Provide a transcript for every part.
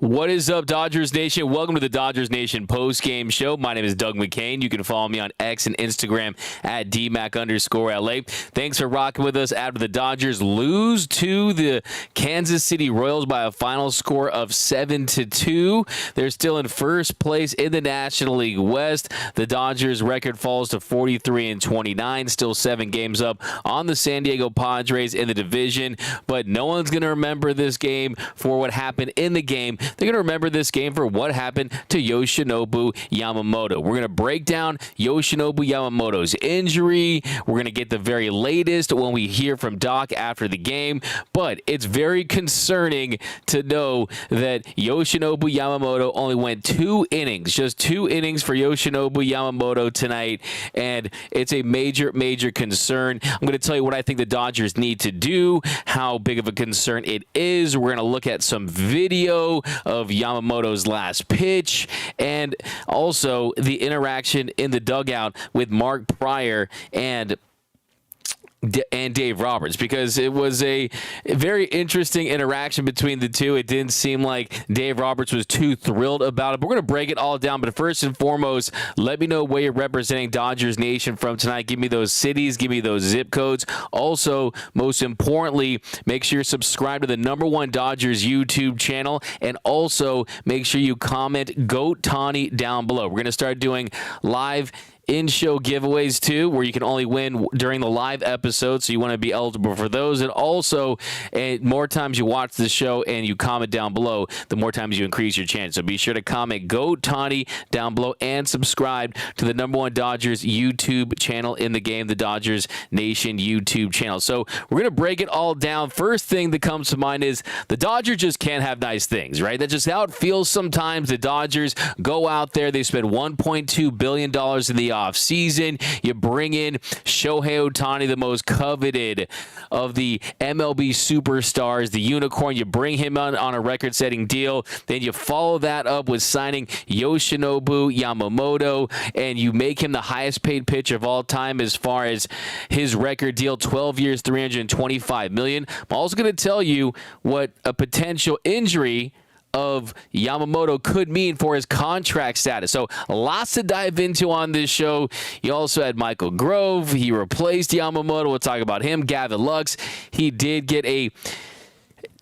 What is up, Dodgers Nation? Welcome to the Dodgers Nation post-game show. My name is Doug McKain. You can follow me on X and Instagram at DMac_LA. Thanks for rocking with us after the Dodgers lose to the Kansas City Royals by a final score of 7-2. They're still in first place in the National League West. The Dodgers record falls to 43-29, still 7 games up on the San Diego Padres in the division. But no one's going to remember this game for what happened in the game. They're going to remember this game for what happened to Yoshinobu Yamamoto. We're going to break down Yoshinobu Yamamoto's injury. We're going to get the very latest when we hear from Doc after the game. But it's very concerning to know that Yoshinobu Yamamoto only went 2 innings, just 2 innings for Yoshinobu Yamamoto tonight. And it's a major, major concern. I'm going to tell you what I think the Dodgers need to do, how big of a concern it is. We're going to look at some video of Yamamoto's last pitch, and also the interaction in the dugout with Mark Prior and Dave Roberts, because it was a very interesting interaction between the two. It didn't seem like Dave Roberts was too thrilled about it. But we're going to break it all down. But first and foremost, let me know where you're representing Dodgers Nation from tonight. Give me those cities. Give me those zip codes. Also, most importantly, make sure you're subscribed to the #1 Dodgers YouTube channel. And also, make sure you comment GOAT Tawny down below. We're going to start doing live in-show giveaways too, where you can only win during the live episode, so you want to be eligible for those. And also, more times you watch the show and you comment down below, the more times you increase your chance. So be sure to comment Go Tawny down below and subscribe to the #1 Dodgers YouTube channel in the game, the Dodgers Nation YouTube channel. So we're going to break it all down. First thing that comes to mind is the Dodgers just can't have nice things, right? That's just how it feels sometimes. The Dodgers go out there, they spend $1.2 billion in the off-season. You bring in Shohei Ohtani, the most coveted of the MLB superstars, the unicorn. You bring him on a record-setting deal. Then you follow that up with signing Yoshinobu Yamamoto, and you make him the highest-paid pitcher of all time as far as his record deal, 12 years, $325 million. I'm also going to tell you what a potential injury of Yamamoto could mean for his contract status. So lots to dive into on this show. You also had Michael Grove. He replaced Yamamoto. We'll talk about him. Gavin Lux. He did get a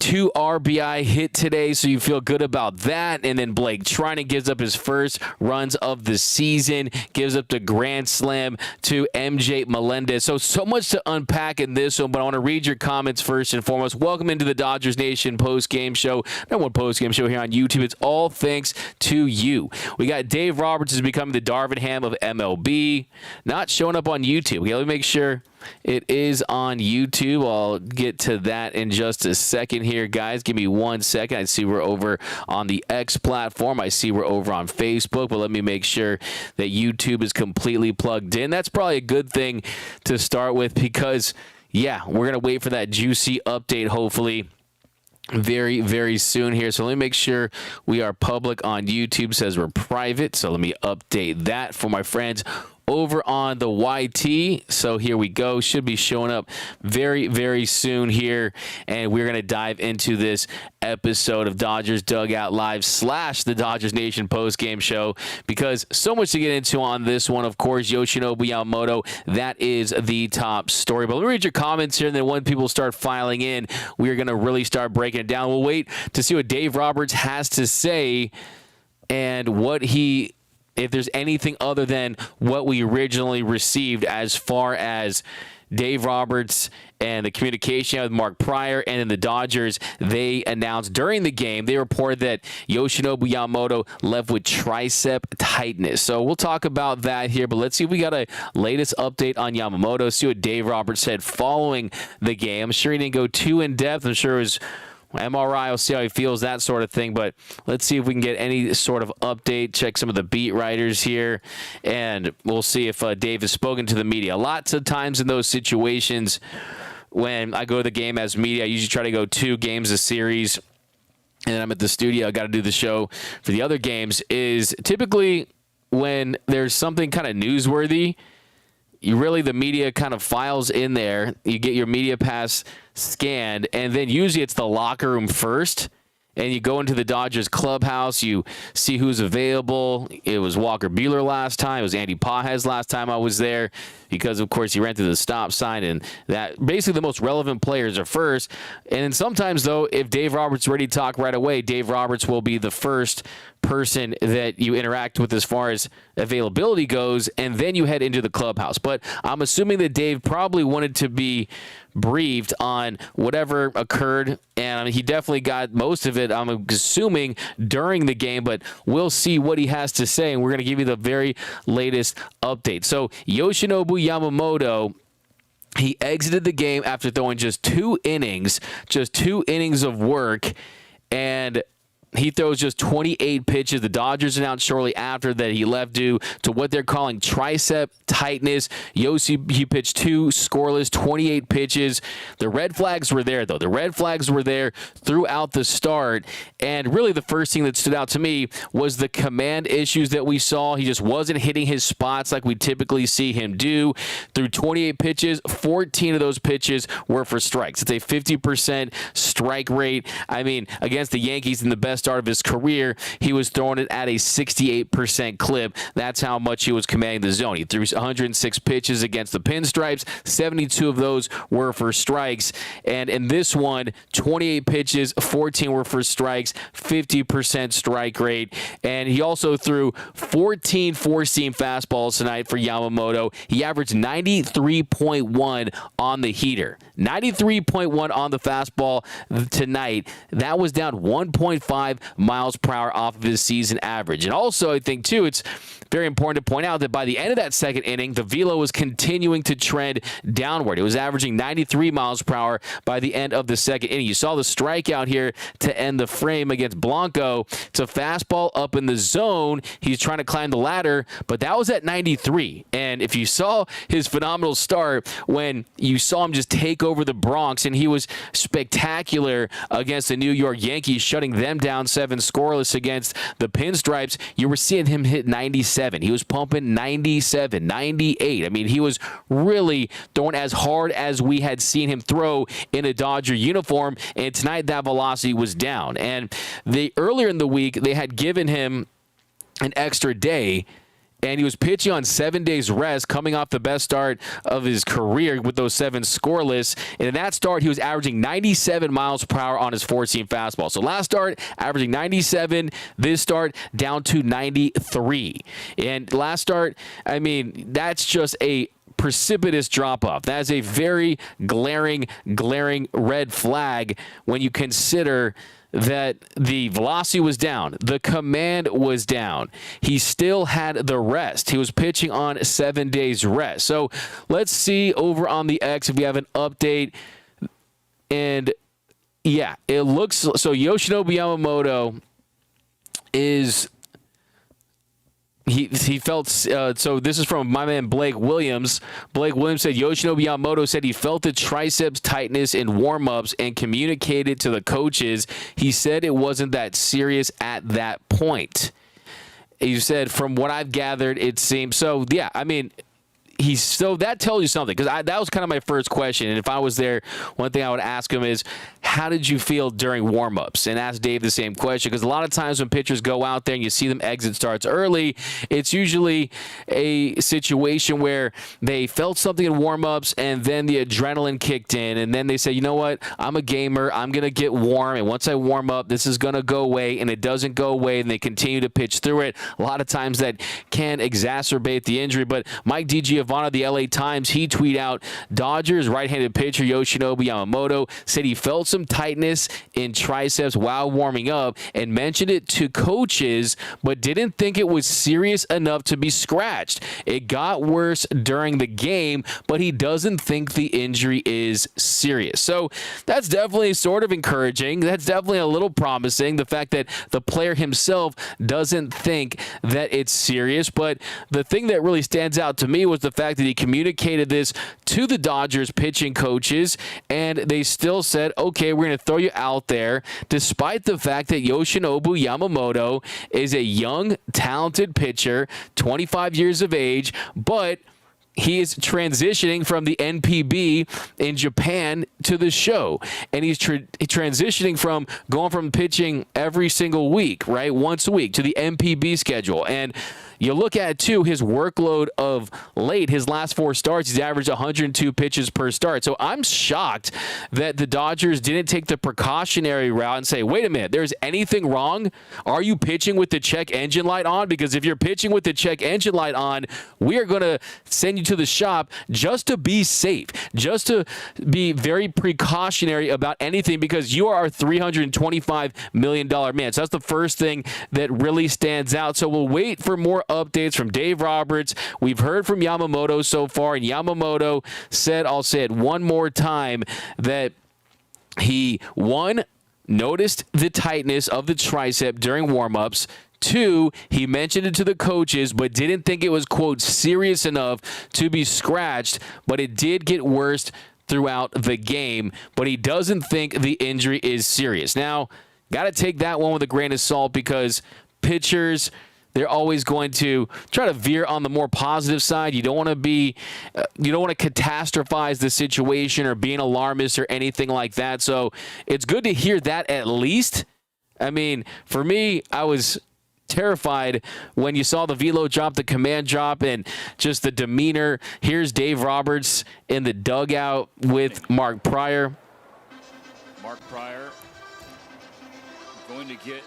2 RBI hit today, so you feel good about that. And then Blake Trinan gives up his first runs of the season, gives up the grand slam to MJ Melendez. So much to unpack in this one, but I want to read your comments first and foremost. Welcome into the Dodgers Nation post-game show. #1 post-game show here on YouTube. It's all thanks to you. We got Dave Roberts is becoming the Darvin Ham of MLB. Not showing up on YouTube. Okay, let me make sure it is on YouTube. I'll get to that in just a second here, guys. Give me 1 second. I see we're over on the X platform. I see we're over on Facebook, but let me make sure that YouTube is completely plugged in. That's probably a good thing to start with because, yeah, we're going to wait for that juicy update, hopefully, very, very soon here. So let me make sure we are public on YouTube. It says we're private, so let me update that for my friends over on the YT. So here we go. Should be showing up very, very soon here. And we're going to dive into this episode of Dodgers Dugout Live / the Dodgers Nation post-game show, because so much to get into on this one. Of course, Yoshinobu Yamamoto, that is the top story. But let me read your comments here, and then when people start filing in, we're going to really start breaking it down. We'll wait to see what Dave Roberts has to say and what he, if there's anything other than what we originally received as far as Dave Roberts and the communication with Mark Prior and then the Dodgers. They announced during the game, they reported that Yoshinobu Yamamoto left with tricep tightness. So we'll talk about that here, but let's see if we got a latest update on Yamamoto, see what Dave Roberts said following the game. I'm sure he didn't go too in-depth. I'm sure it was MRI, we'll see how he feels, that sort of thing. But let's see if we can get any sort of update, check some of the beat writers here, and we'll see if Dave has spoken to the media. Lots of times in those situations when I go to the game as media, I usually try to go 2 games a series, and then I'm at the studio, I got to do the show for the other games, is typically when there's something kind of newsworthy, the media kind of files in there. You get your media pass scanned, and then usually it's the locker room first, and you go into the Dodgers clubhouse, you see who's available. It was Walker Buehler last time. It was Andy Pajes last time I was there because, of course, he ran through the stop sign, and that basically the most relevant players are first. And then sometimes, though, if Dave Roberts is ready to talk right away, Dave Roberts will be the first person that you interact with as far as availability goes, and then you head into the clubhouse. But I'm assuming that Dave probably wanted to be briefed on whatever occurred, and he definitely got most of it, I'm assuming, during the game, but we'll see what he has to say, and we're going to give you the very latest update. So Yoshinobu Yamamoto, he exited the game after throwing just two innings of work, and he throws just 28 pitches. The Dodgers announced shortly after that he left due to what they're calling tricep tightness. Yoshi, he pitched two scoreless, 28 pitches. The red flags were there, though. The red flags were there throughout the start. And really the first thing that stood out to me was the command issues that we saw. He just wasn't hitting his spots like we typically see him do. Through 28 pitches, 14 of those pitches were for strikes. It's a 50% strike rate. I mean, against the Yankees in the best start of his career, he was throwing it at a 68% clip. That's how much he was commanding the zone. He threw 106 pitches against the Pinstripes. 72 of those were for strikes. And in this one, 28 pitches, 14 were for strikes, 50% strike rate. And he also threw 14 four-seam fastballs tonight for Yamamoto. He averaged 93.1 on the heater. 93.1 on the fastball tonight. That was down 1.5 miles per hour off of his season average. And also, I think, too, it's very important to point out that by the end of that second inning, the velo was continuing to trend downward. It was averaging 93 miles per hour by the end of the second inning. You saw the strikeout here to end the frame against Blanco. It's a fastball up in the zone. He's trying to climb the ladder, but that was at 93. And if you saw his phenomenal start when you saw him just take over the Bronx, and he was spectacular against the New York Yankees, shutting them down 7 scoreless against the Pinstripes, you were seeing him hit 97. He was pumping 97, 98. I mean, he was really throwing as hard as we had seen him throw in a Dodger uniform, and tonight that velocity was down. And earlier in the week, they had given him an extra day, and he was pitching on 7 days rest, coming off the best start of his career with those 7 scoreless. And in that start, he was averaging 97 miles per hour on his four-seam fastball. So last start, averaging 97. This start, down to 93. And last start, I mean, that's just a precipitous drop-off. That is a very glaring red flag when you consider that the velocity was down, the command was down. He still had the rest. He was pitching on 7 days rest. So let's see over on the X if we have an update. And yeah, it looks so. Yoshinobu Yamamoto is he felt so this is from my man Blake Williams. Blake Williams said Yoshinobu Yamamoto said he felt the triceps tightness in warm-ups and communicated to the coaches. He said it wasn't that serious at that point. He said, from what I've gathered, it seems so. Yeah, I mean, so that tells you something, because that was kind of my first question. And if I was there, one thing I would ask him is, how did you feel during warm-ups? And ask Dave the same question, because a lot of times when pitchers go out there and you see them exit starts early, it's usually a situation where they felt something in warm-ups and then the adrenaline kicked in, and then they say, you know what, I'm a gamer, I'm going to get warm, and once I warm up, this is going to go away, and it doesn't go away, and they continue to pitch through it. A lot of times that can exacerbate the injury, but Mike DiGiovanni of the LA Times, he tweeted out, Dodgers right-handed pitcher Yoshinobu Yamamoto said he felt some tightness in triceps while warming up and mentioned it to coaches, but didn't think it was serious enough to be scratched. It got worse during the game, but he doesn't think the injury is serious. So that's definitely sort of encouraging. That's definitely a little promising, the fact that the player himself doesn't think that it's serious. But the thing that really stands out to me was the fact that he communicated this to the Dodgers pitching coaches, and they still said, okay, we're going to throw you out there, despite the fact that Yoshinobu Yamamoto is a young, talented pitcher, 25 years of age, but he is transitioning from the NPB in Japan to the show. And he's transitioning from going from pitching every single week, right, once a week, to the NPB schedule. And you look at, too, his workload of late, his last 4 starts, he's averaged 102 pitches per start. So I'm shocked that the Dodgers didn't take the precautionary route and say, wait a minute, there's anything wrong? Are you pitching with the check engine light on? Because if you're pitching with the check engine light on, we are going to send you to the shop just to be safe, just to be very precautionary about anything, because you are our $325 million man. So that's the first thing that really stands out. So we'll wait for more updates from Dave Roberts. We've heard from Yamamoto so far, and Yamamoto said, I'll say it one more time, that he, 1, noticed the tightness of the tricep during warm-ups. 2, he mentioned it to the coaches, but didn't think it was, quote, serious enough to be scratched, but it did get worse throughout the game. But he doesn't think the injury is serious. Now, got to take that one with a grain of salt, because pitchers, they're always going to try to veer on the more positive side. You don't want to be, you don't want to catastrophize the situation or be an alarmist or anything like that. So it's good to hear that at least. I mean, for me, I was terrified when you saw the velo drop, the command drop, and just the demeanor. Here's Dave Roberts in the dugout with Mark Pryor. Mark Pryor going to get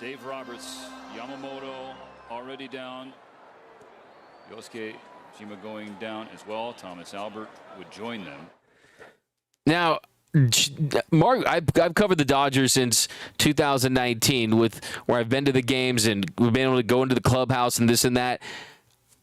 Dave Roberts. Yamamoto already down. Yosuke Shima going down as well. Thomas Albert would join them. Now, Mark, I've covered the Dodgers since 2019, with where I've been to the games and we've been able to go into the clubhouse and this and that.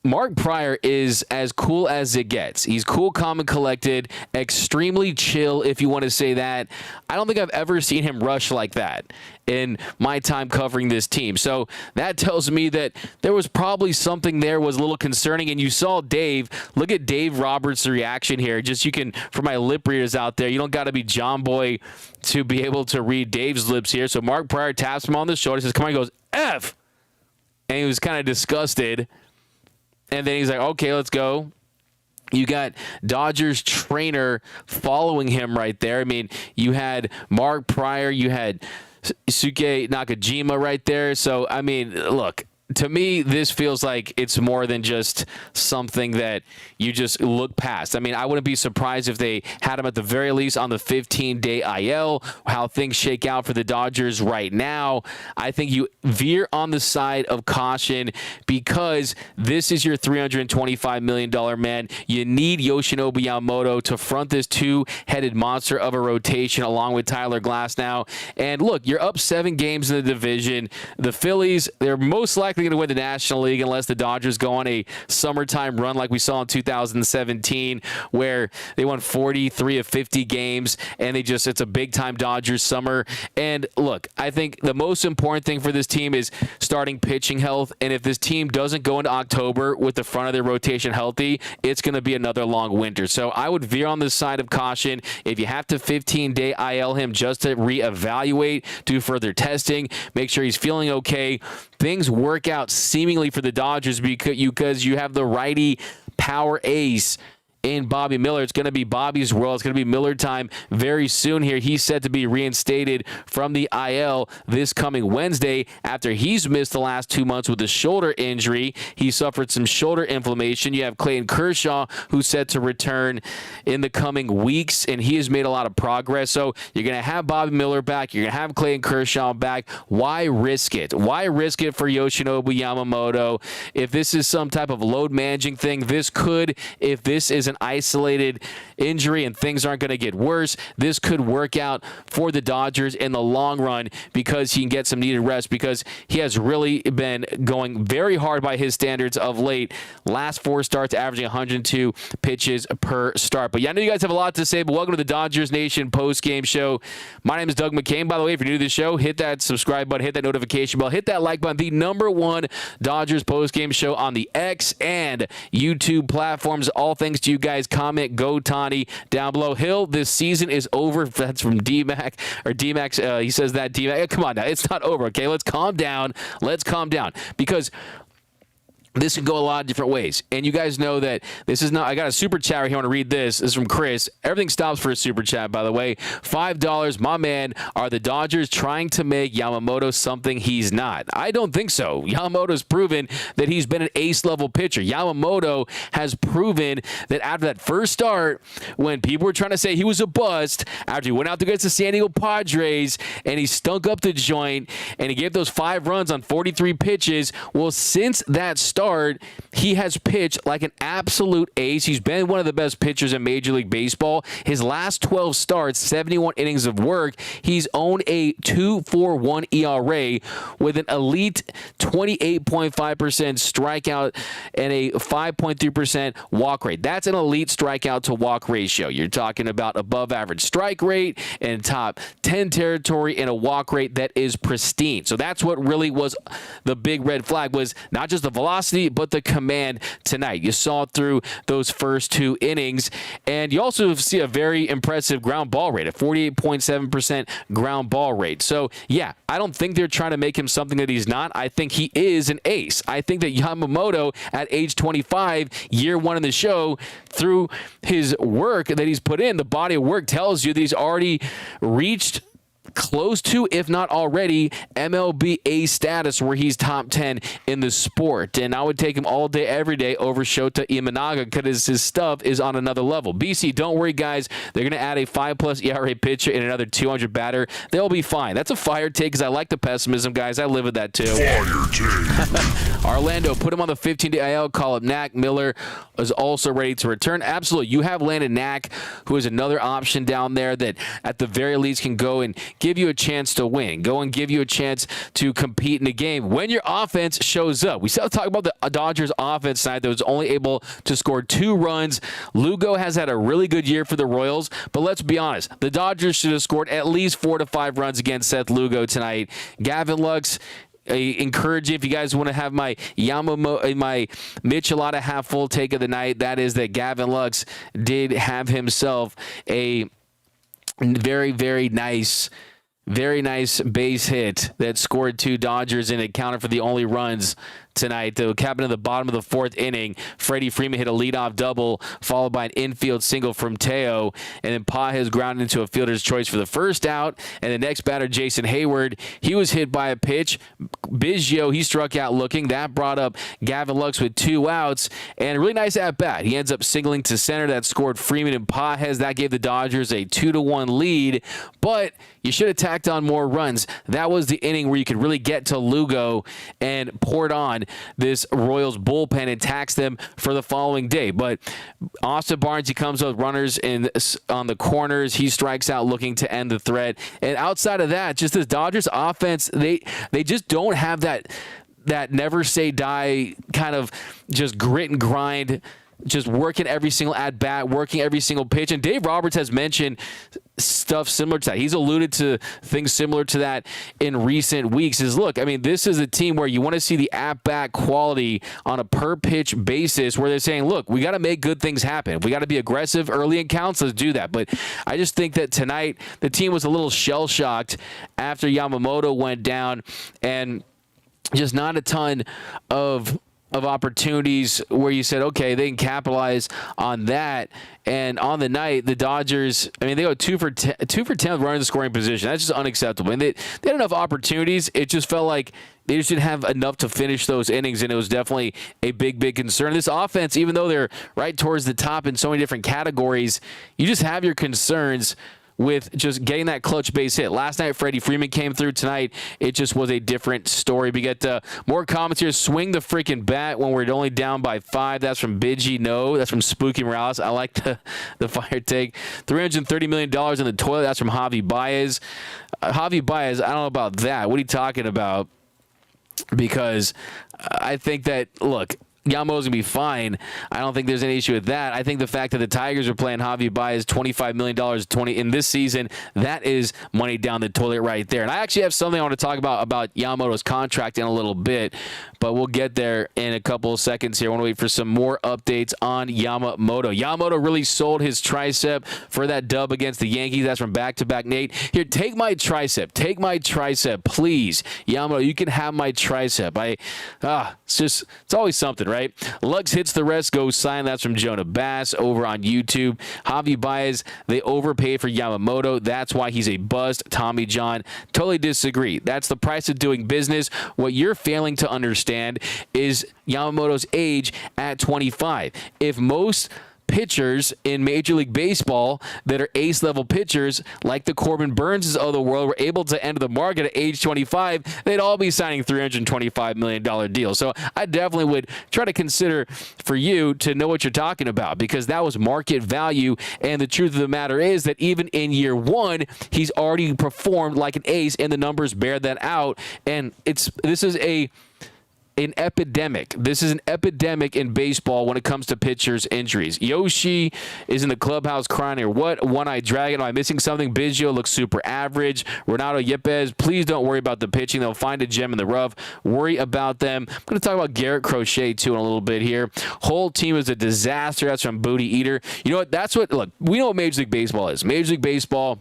Mark Pryor is as cool as it gets. He's cool, calm, and collected, extremely chill, if you want to say that. I don't think I've ever seen him rush like that in my time covering this team. So that tells me that there was probably something there was a little concerning. And you saw Dave, look at Dave Roberts' reaction here. Just, you can, for my lip readers out there, you don't got to be John Boy to be able to read Dave's lips here. So Mark Pryor taps him on the shoulder, says, come on, he goes, F. And he was kind of disgusted. And then he's like, okay, let's go. You got Dodgers trainer following him right there. I mean, you had Mark Pryor, you had Suke Nakajima right there. So, I mean, look, to me, this feels like it's more than just something that you just look past. I mean, I wouldn't be surprised if they had him at the very least on the 15-day IL. How things shake out for the Dodgers right now, I think you veer on the side of caution, because this is your $325 million man. You need Yoshinobu Yamamoto to front this 2-headed monster of a rotation along with Tyler Glasnow. And look, you're up 7 games in the division. The Phillies, they're most likely going to win the National League unless the Dodgers go on a summertime run like we saw in 2017, where they won 43 of 50 games, and it's a big-time Dodgers summer. And look, I think the most important thing for this team is starting pitching health, and if this team doesn't go into October with the front of their rotation healthy, it's going to be another long winter. So I would veer on the side of caution. If you have to 15-day IL him just to reevaluate, do further testing, make sure he's feeling okay, things work out seemingly for the Dodgers because you have the righty power ace in Bobby Miller. It's going to be Bobby's world. It's going to be Miller time very soon here. He's set to be reinstated from the IL this coming Wednesday after he's missed the last 2 months with a shoulder injury. He suffered some shoulder inflammation. You have Clayton Kershaw, who's set to return in the coming weeks, and he has made a lot of progress. So you're going to have Bobby Miller back. You're going to have Clayton Kershaw back. Why risk it? Why risk it for Yoshinobu Yamamoto? If this is some type of load managing thing, this could, if this is an isolated injury and things aren't going to get worse, this could work out for the Dodgers in the long run, because he can get some needed rest, because he has really been going very hard by his standards of late. Last 4 starts averaging 102 pitches per start. But yeah, I know you guys have a lot to say, but welcome to the Dodgers Nation post-game show. My name is Doug McKain. By the way, if you're new to the show, hit that subscribe button, hit that notification bell, hit that like button. The #1 Dodgers post-game show on the X and YouTube platforms. All thanks to you guys. Comment Go Tani down below. Hill, this season is over. That's from D-Mac, or D-Max. He says that, D-Mac. Come on now. It's not over, okay? Let's calm down. Let's calm down. Because this can go a lot of different ways. And you guys know that this is not, I got a super chat right here. I want to read this. This is from Chris. Everything stops for a super chat, by the way. $5. My man, are the Dodgers trying to make Yamamoto something he's not? I don't think so. Yamamoto's proven that he's been an ace-level pitcher. Yamamoto has proven that after that first start, when people were trying to say he was a bust, after he went out against the San Diego Padres, and he stunk up the joint, and he gave those 5 runs on 43 pitches, well, since that start, he has pitched like an absolute ace. He's been one of the best pitchers in Major League Baseball. His last 12 starts, 71 innings of work, he's owned a 2.41 ERA with an elite 28.5% strikeout and a 5.3% walk rate. That's an elite strikeout to walk ratio. You're talking about above average strike rate and top 10 territory and a walk rate that is pristine. So that's what really was the big red flag, was not just the velocity, but the command tonight. You saw it through those first 2 innings, and you also see a very impressive ground ball rate, a 48.7% ground ball rate. So, yeah, I don't think they're trying to make him something that he's not. I think he is an ace. I think that Yamamoto, at age 25, year 1 in the show, through his work that he's put in, the body of work tells you that he's already reached close to, if not already, MLB A status, where he's top 10 in the sport. And I would take him all day, every day over Shota Imanaga, because his stuff is on another level. BC, don't worry, guys. They're going to add a 5+ ERA pitcher and another 200 batter. They'll be fine. That's a fire take, because I like the pessimism, guys. I live with that, too. Fire take. Orlando, put him on the 15-day IL call-up. Knack Miller is also ready to return. Absolutely. You have Landon Knack, who is another option down there that at the very least can go and give you a chance to win, go and give you a chance to compete in the game when your offense shows up. We still talk about the Dodgers offense tonight that was only able to score 2 runs. Lugo has had a really good year for the Royals, but let's be honest, the Dodgers should have scored at least 4 to 5 runs against Seth Lugo tonight. Gavin Lux, encouraging, if you guys want to have my Yamamoto, my Michelada half full take of the night, that is that Gavin Lux did have himself a very, very nice base hit that scored 2 Dodgers, and it counted for the only runs tonight. The cap in the bottom of the 4th inning, Freddie Freeman hit a leadoff double, followed by an infield single from Teo, and then Pages grounded into a fielder's choice for the first out. And the next batter, Jason Hayward, he was hit by a pitch. Biggio, he struck out looking. That brought up Gavin Lux with 2 outs, and a really nice at bat. He ends up singling to center. That scored Freeman and Pages. That gave the Dodgers a 2-1 lead, but you should have tacked on more runs. That was the inning where you could really get to Lugo and pour it on this Royals bullpen and tax them for the following day. But Austin Barnes, he comes with runners on the corners. He strikes out looking to end the threat. And outside of that, just this Dodgers offense, they just don't have that never say die kind of just grit and grind, just working every single at-bat, working every single pitch. And Dave Roberts has mentioned stuff similar to that. He's alluded to things similar to that in recent weeks. Look, I mean, this is a team where you want to see the at-bat quality on a per-pitch basis, where they're saying, look, we got to make good things happen. We got to be aggressive early in counts. Let's do that. But I just think that tonight the team was a little shell-shocked after Yamamoto went down, and just not a ton of opportunities where you said, okay, they can capitalize on that. And on the night, the Dodgers, I mean, they go 2 for 10 with running the scoring position. That's just unacceptable. And they had enough opportunities. It just felt like they just didn't have enough to finish those innings, and it was definitely a big, big concern. This offense, even though they're right towards the top in so many different categories, you just have your concerns with just getting that clutch base hit. Last night, Freddie Freeman came through. Tonight, it just was a different story. We get more comments here. Swing the freaking bat when we're only down by 5. That's from Bidgie. No, that's from Spooky Morales. I like the fire take. $330 million in the toilet. That's from Javi Baez. Javi Baez, I don't know about that. What are you talking about? Because I think that, look, Yamamoto's going to be fine. I don't think there's any issue with that. I think the fact that the Tigers are playing Javi Baez $25 million in this season, that is money down the toilet right there. And I actually have something I want to talk about Yamamoto's contract in a little bit, but we'll get there in a couple of seconds here. I want to wait for some more updates on Yamamoto. Yamamoto really sold his tricep for that dub against the Yankees. That's from back-to-back Nate. Here, take my tricep. Take my tricep, please. Yamamoto, you can have my tricep. It's always something, right? Lux hits the rest, goes sign. That's from Jonah Bass over on YouTube. Javi Baez, they overpaid for Yamamoto. That's why he's a bust. Tommy John, totally disagree. That's the price of doing business. What you're failing to understand is Yamamoto's age at 25. If most pitchers in Major League Baseball that are ace-level pitchers, like the Corbin Burnses of the world, were able to enter the market at age 25, they'd all be signing $325 million deals. So I definitely would try to consider for you to know what you're talking about, because that was market value. And the truth of the matter is that even in year one, he's already performed like an ace, and the numbers bear that out. And this is an epidemic. This is an epidemic in baseball when it comes to pitchers' injuries. Yoshi is in the clubhouse crying here. What? One-eyed dragon. Am I missing something? Biggio looks super average. Ronaldo Yepes, please don't worry about the pitching. They'll find a gem in the rough. Worry about them. I'm going to talk about Garrett Crochet, too, in a little bit here. Whole team is a disaster. That's from Booty Eater. You know what? Look, we know what Major League Baseball is. Major League Baseball,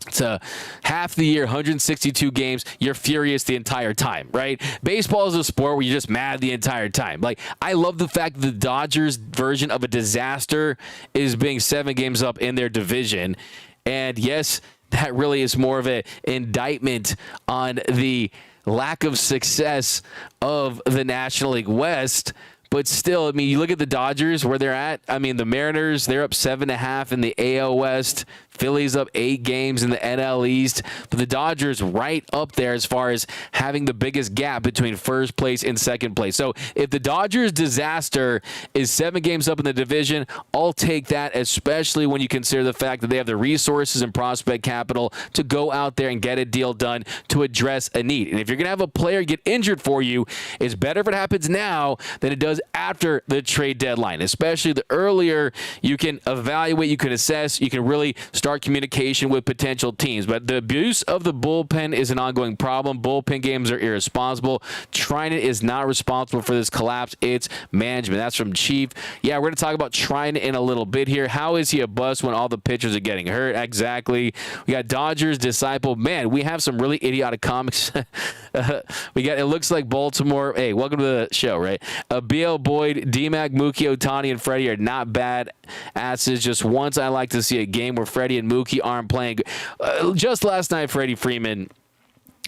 it's a half the year, 162 games. You're furious the entire time, right? Baseball is a sport where you're just mad the entire time. Like, I love the fact that the Dodgers version of a disaster is being 7 games up in their division. And yes, that really is more of an indictment on the lack of success of the National League West. But still, I mean, you look at the Dodgers, where they're at. I mean, the Mariners, they're up 7.5 in the AL West. Phillies up 8 games in the NL East. But the Dodgers right up there as far as having the biggest gap between first place and second place. So if the Dodgers disaster is 7 games up in the division, I'll take that, especially when you consider the fact that they have the resources and prospect capital to go out there and get a deal done to address a need. And if you're going to have a player get injured for you, it's better if it happens now than it does after the trade deadline. Especially the earlier you can evaluate, you can assess, you can really start communication with potential teams. But the abuse of the bullpen is an ongoing problem. Bullpen games are irresponsible. Trinan is not responsible for this collapse. It's management. That's from Chief. Yeah, we're going to talk about Trinan in a little bit here. How is he a bust when all the pitchers are getting hurt? Exactly. We got Dodgers disciple. Man, we have some really idiotic comics. It looks like Baltimore. Hey, welcome to the show, right? BL Boyd, D-Mac, Mookie, Ohtani, and Freddie are not bad asses. Just once I like to see a game where Freddie and Mookie aren't playing. Just last night, Freddie Freeman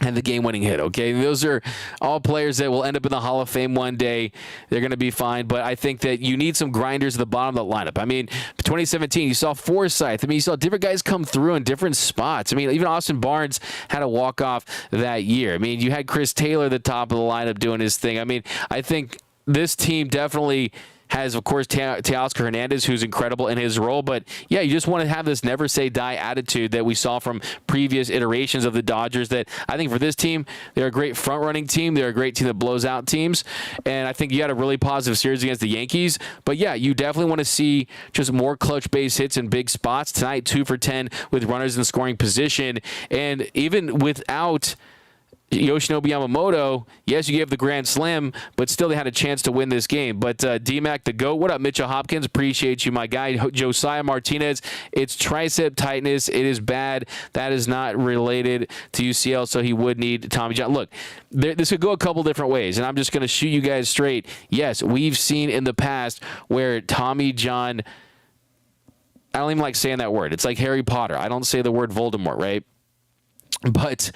had the game-winning hit, okay? Those are all players that will end up in the Hall of Fame one day. They're going to be fine, but I think that you need some grinders at the bottom of the lineup. I mean, 2017, you saw Forsythe. I mean, you saw different guys come through in different spots. I mean, even Austin Barnes had a walk-off that year. I mean, you had Chris Taylor at the top of the lineup doing his thing. I mean, I think this team definitely has, of course, Teoscar Hernandez, who's incredible in his role. But, yeah, you just want to have this never-say-die attitude that we saw from previous iterations of the Dodgers that I think for this team, they're a great front-running team. They're a great team that blows out teams. And I think you had a really positive series against the Yankees. But, yeah, you definitely want to see just more clutch base hits in big spots. Tonight, 2 for 10 with runners in scoring position. And even without Yoshinobu Yamamoto, yes, you gave the grand slam, but still they had a chance to win this game. But D-Mac the GOAT, what up, Mitchell Hopkins? Appreciate you, my guy. Josiah Martinez, it's tricep tightness. It is bad. That is not related to UCL, so he would need Tommy John. Look, this could go a couple different ways, and I'm just going to shoot you guys straight. Yes, we've seen in the past where Tommy John, I don't even like saying that word. It's like Harry Potter. I don't say the word Voldemort, right? But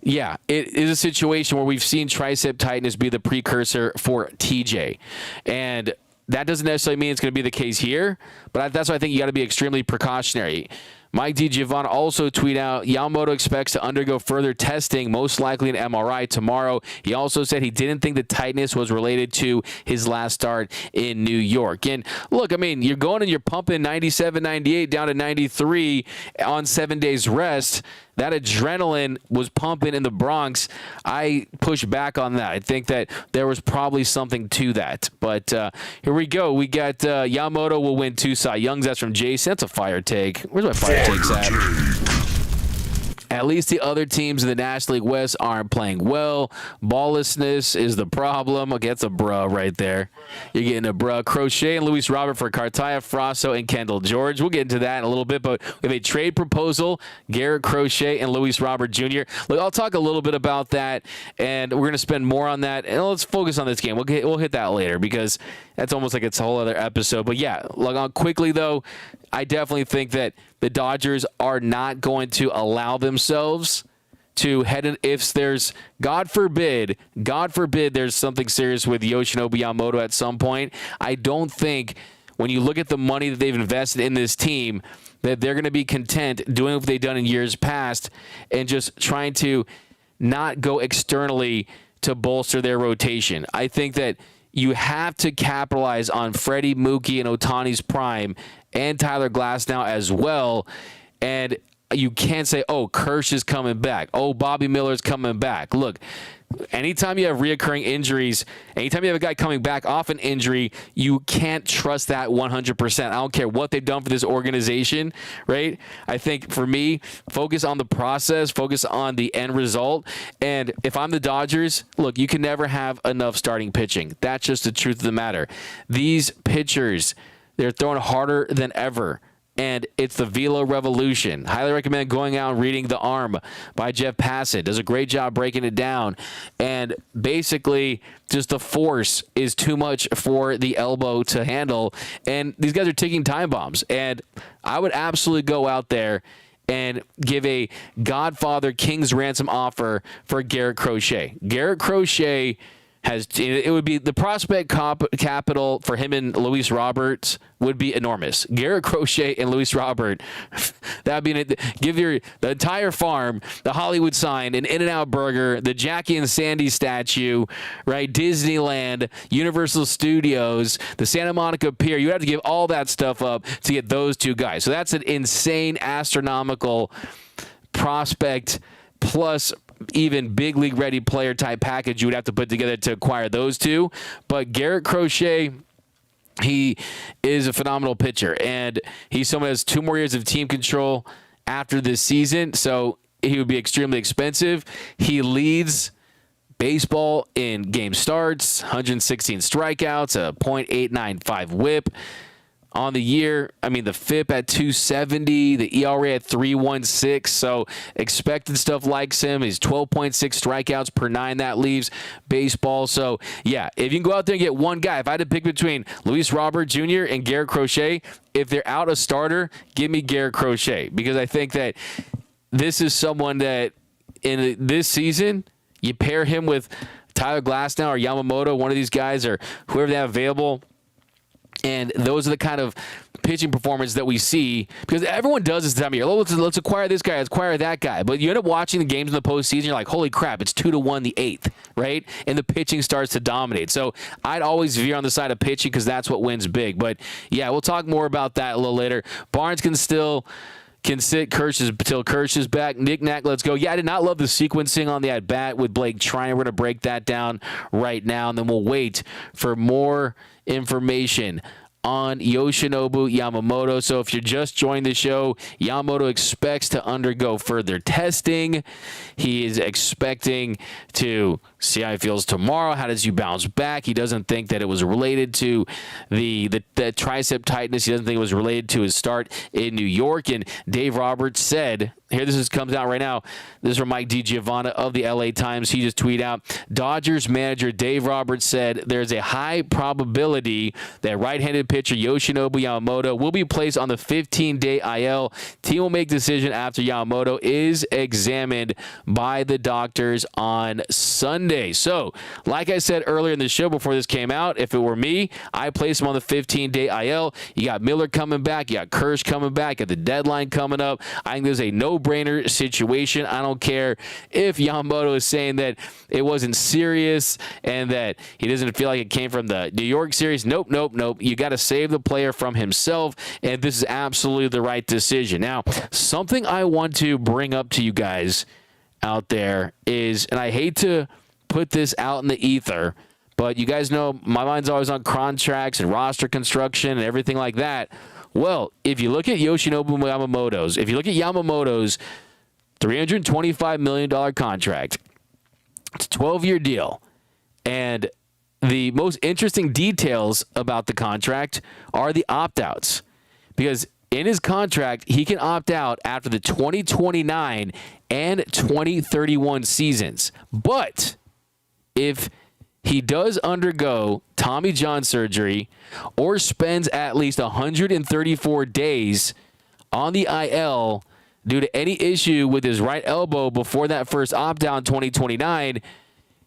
yeah, it is a situation where we've seen tricep tightness be the precursor for TJ. And that doesn't necessarily mean it's going to be the case here, but that's why I think you got to be extremely precautionary. Mike DiGiovanni also tweeted out, Yamamoto expects to undergo further testing, most likely an MRI tomorrow. He also said he didn't think the tightness was related to his last start in New York. And look, I mean, you're going and you're pumping 97, 98 down to 93 on 7 days rest. that adrenaline was pumping in the Bronx. I push back on that. I think that there was probably something to that. But here we go. We got Yamamoto will win 2 Cy Youngs. That's from Jason. That's a fire take. Where's my fire takes at? At least the other teams in the National League West aren't playing well. Balllessness is the problem. Okay, that's a bruh right there. You're getting a bruh. Crochet and Luis Robert for Cartaya, Frasso, and Kendall George. We'll get into that in a little bit, but we have a trade proposal, Garrett Crochet and Luis Robert Jr. Look, I'll talk a little bit about that, and we're going to spend more on that. And let's focus on this game. We'll hit that later because that's almost like it's a whole other episode. But yeah, look, on quickly though, I definitely think that the Dodgers are not going to allow themselves to head in if there's, God forbid, there's something serious with Yoshinobu Yamamoto at some point. I don't think when you look at the money that they've invested in this team that they're going to be content doing what they've done in years past and just trying to not go externally to bolster their rotation. I think that you have to capitalize on Freddie, Mookie, and Ohtani's prime and Tyler Glasnow as well. And you can't say, oh, Kersh is coming back. Oh, Bobby Miller's coming back. Look, anytime you have reoccurring injuries, anytime you have a guy coming back off an injury, you can't trust that 100%. I don't care what they've done for this organization, right? I think for me, focus on the process, focus on the end result. And if I'm the Dodgers, look, you can never have enough starting pitching. That's just the truth of the matter. These pitchers, they're throwing harder than ever. And it's the Velo Revolution. Highly recommend going out and reading The Arm by Jeff Passett. Does a great job breaking it down. And basically, just the force is too much for the elbow to handle. And these guys are ticking time bombs. And I would absolutely go out there and give a Godfather King's ransom offer for Garrett Crochet. Garrett Crochet it would be the prospect capital for him and Luis Roberts would be enormous. Garrett Crochet and Luis Robert, that would be give the entire farm, the Hollywood sign, an In-N-Out burger, the Jackie and Sandy statue, right? Disneyland, Universal Studios, the Santa Monica Pier. You have to give all that stuff up to get those two guys. So that's an insane, astronomical prospect plus even big league ready player type package you would have to put together to acquire those two. But Garrett Crochet, he is a phenomenal pitcher, and he's someone who has 2 more years of team control after this season, so he would be extremely expensive. He leads baseball in game starts, 116 strikeouts, a .895 whip. On the year, I mean, the FIP at 270, the ERA at 316, so expected stuff likes him. He's 12.6 strikeouts per 9. That leaves baseball. So, yeah, if you can go out there and get one guy, if I had to pick between Luis Robert Jr. and Garrett Crochet, if they're out a starter, give me Garrett Crochet, because I think that this is someone that in this season, you pair him with Tyler Glasnow or Yamamoto, one of these guys, or whoever they have available. And those are the kind of pitching performance that we see, because everyone does this time of year. Let's acquire this guy, let's acquire that guy. But you end up watching the games in the postseason, you're like, holy crap, it's 2-1 the 8th, right? And the pitching starts to dominate. So I'd always veer on the side of pitching because that's what wins big. But yeah, we'll talk more about that a little later. Barnes can sit until Kersh is back. Knick-knack, let's go. Yeah, I did not love the sequencing on the at-bat with Blake Treiner. We're going to break that down right now, and then we'll wait for more information on Yoshinobu Yamamoto. So if you're just joining the show, Yamamoto expects to undergo further testing. He is expecting to see how he feels tomorrow. How does he bounce back? He doesn't think that it was related to the tricep tightness. He doesn't think it was related to his start in New York. And Dave Roberts said, here this comes out right now. This is from Mike DiGiovanna of the LA Times. He just tweeted out, Dodgers manager Dave Roberts said there's a high probability that right-handed pitcher Yoshinobu Yamamoto will be placed on the 15-day IL. Team will make decision after Yamamoto is examined by the doctors on Sunday. So, like I said earlier in the show before this came out, if it were me, I'd place him on the 15-day IL. You got Miller coming back. You got Kersh coming back. You got the deadline coming up. I think there's a no-brainer no-brainer situation. I don't care if Yamamoto is saying that it wasn't serious and that he doesn't feel like it came from the New York series. Nope, nope, nope. You got to save the player from himself, and this is absolutely the right decision. Now, something I want to bring up to you guys out there is, and I hate to put this out in the ether, but you guys know my mind's always on contracts and roster construction and everything like that. Well, if you look at Yamamoto's $325 million contract, it's a 12-year deal, and the most interesting details about the contract are the opt-outs, because in his contract, he can opt out after the 2029 and 2031 seasons. But if he does undergo Tommy John surgery or spends at least 134 days on the IL due to any issue with his right elbow before that first opt-out in 2029,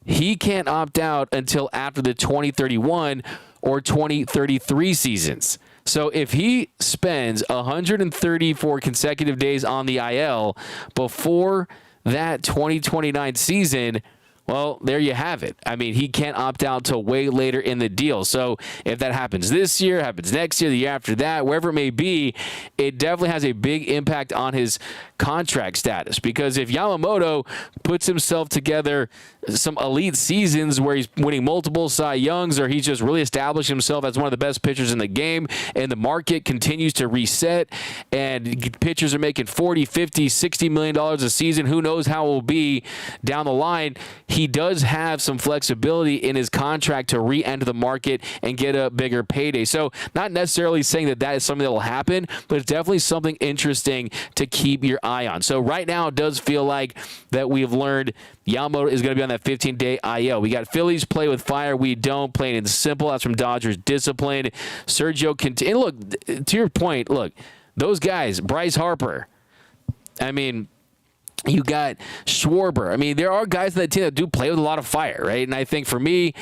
he can't opt out until after the 2031 or 2033 seasons. So if he spends 134 consecutive days on the IL before that 2029 season, well, there you have it. I mean, he can't opt out till way later in the deal. So if that happens this year, happens next year, the year after that, wherever it may be, it definitely has a big impact on his contract status. Because if Yamamoto puts himself together some elite seasons where he's winning multiple Cy Youngs, or he's just really established himself as one of the best pitchers in the game, and the market continues to reset, and pitchers are making $40, $50, $60 million a season, who knows how it will be down the line, he does have some flexibility in his contract to re-enter the market and get a bigger payday. So not necessarily saying that that is something that will happen, but it's definitely something interesting to keep your eye on. So right now it does feel like that we've learned Yamamoto is going to be on that 15-day IL. We got Phillies play with fire. We don't. Plain and simple. That's from Dodgers discipline. Sergio and look, to your point, look, those guys, Bryce Harper, I mean, you got Schwarber. I mean, there are guys on that team that do play with a lot of fire, right? And I think for me,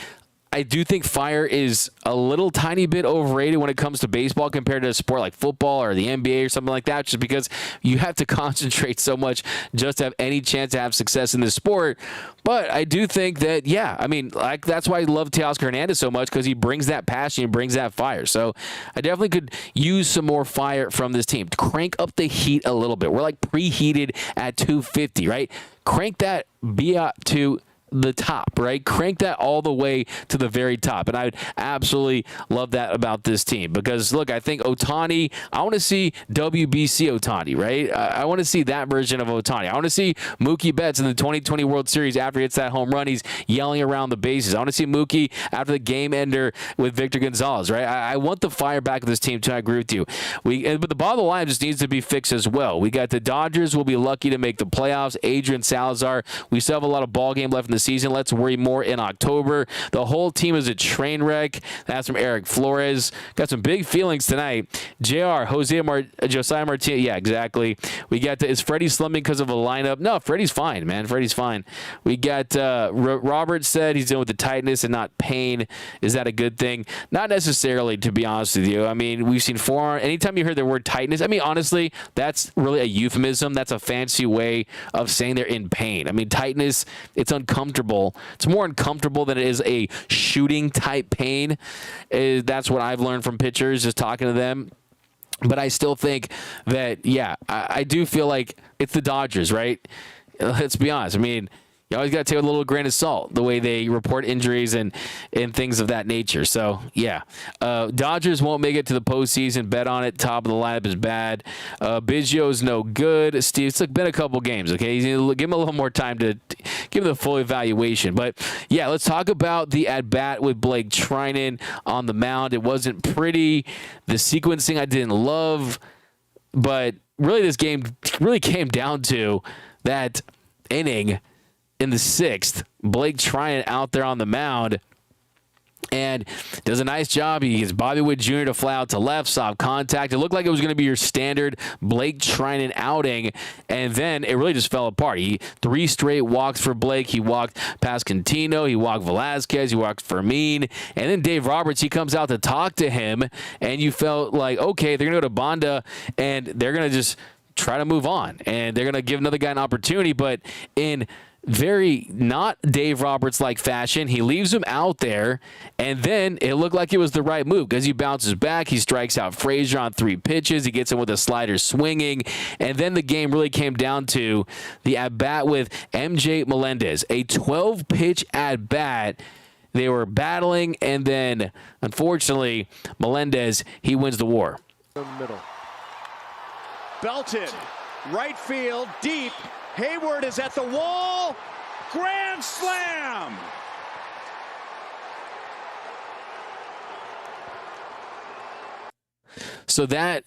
I do think fire is a little tiny bit overrated when it comes to baseball compared to a sport like football or the NBA or something like that, just because you have to concentrate so much just to have any chance to have success in this sport. But I do think that, yeah, I mean, like that's why I love Teoscar Hernandez so much, because he brings that passion, he brings that fire. So I definitely could use some more fire from this team to crank up the heat a little bit. We're like preheated at 250, right? Crank that to the top, right? Crank that all the way to the very top. And I would absolutely love that about this team, because look, I think Ohtani, I want to see WBC Ohtani, right? I want to see that version of Ohtani. I want to see Mookie Betts in the 2020 World Series after he hits that home run, he's yelling around the bases. I want to see Mookie after the game ender with Victor Gonzalez, right? I want the fire back of this team too. I agree with you. But the bottom line just needs to be fixed as well. We got the Dodgers will be lucky to make the playoffs. Adrian Salazar, we still have a lot of ball game left in the season. Let's worry more in October. The whole team is a train wreck. That's from Eric Flores. Got some big feelings tonight. JR, Josiah Martinez. Yeah, exactly. We got is Freddie slumming because of a lineup? No, Freddie's fine, man. Freddie's fine. We got Robert said he's dealing with the tightness and not pain. Is that a good thing? Not necessarily, to be honest with you. I mean, we've seen forearm. Anytime you hear the word tightness, I mean, honestly, that's really a euphemism. That's a fancy way of saying they're in pain. I mean, tightness, it's uncomfortable. It's more uncomfortable than it is a shooting type pain. That's what I've learned from pitchers, just talking to them. But I still think that, yeah, I do feel like it's the Dodgers, right? Let's be honest. I mean, you always got to take it with a little grain of salt, the way they report injuries and things of that nature. So, yeah. Dodgers won't make it to the postseason. Bet on it. Top of the lineup is bad. Biggio's no good. Steve, it's been a couple games, okay? Give him a little more time to give him the full evaluation. But, yeah, let's talk about the at-bat with Blake Treinen on the mound. It wasn't pretty. The sequencing I didn't love. But really this game really came down to that inning in the sixth. Blake Treinen out there on the mound and does a nice job. He gets Bobby Witt Jr. to fly out to left, soft contact. It looked like it was going to be your standard Blake Treinen outing, and then it really just fell apart. 3 straight walks for Blake. He walked past Cantino. He walked Velasquez. He walked Fermin. And then Dave Roberts, he comes out to talk to him, and you felt like, okay, they're going to go to Banda, and they're going to just try to move on, and they're going to give another guy an opportunity, but in very not Dave Roberts like fashion, he leaves him out there, and then it looked like it was the right move because he bounces back, he strikes out Frazier on 3 pitches, he gets him with a slider swinging, and then the game really came down to the at-bat with MJ Melendez, a 12-pitch at-bat. They were battling, and then, unfortunately, Melendez, he wins the war. Middle. Belted, right field, deep. Hayward is at the wall. Grand slam! So that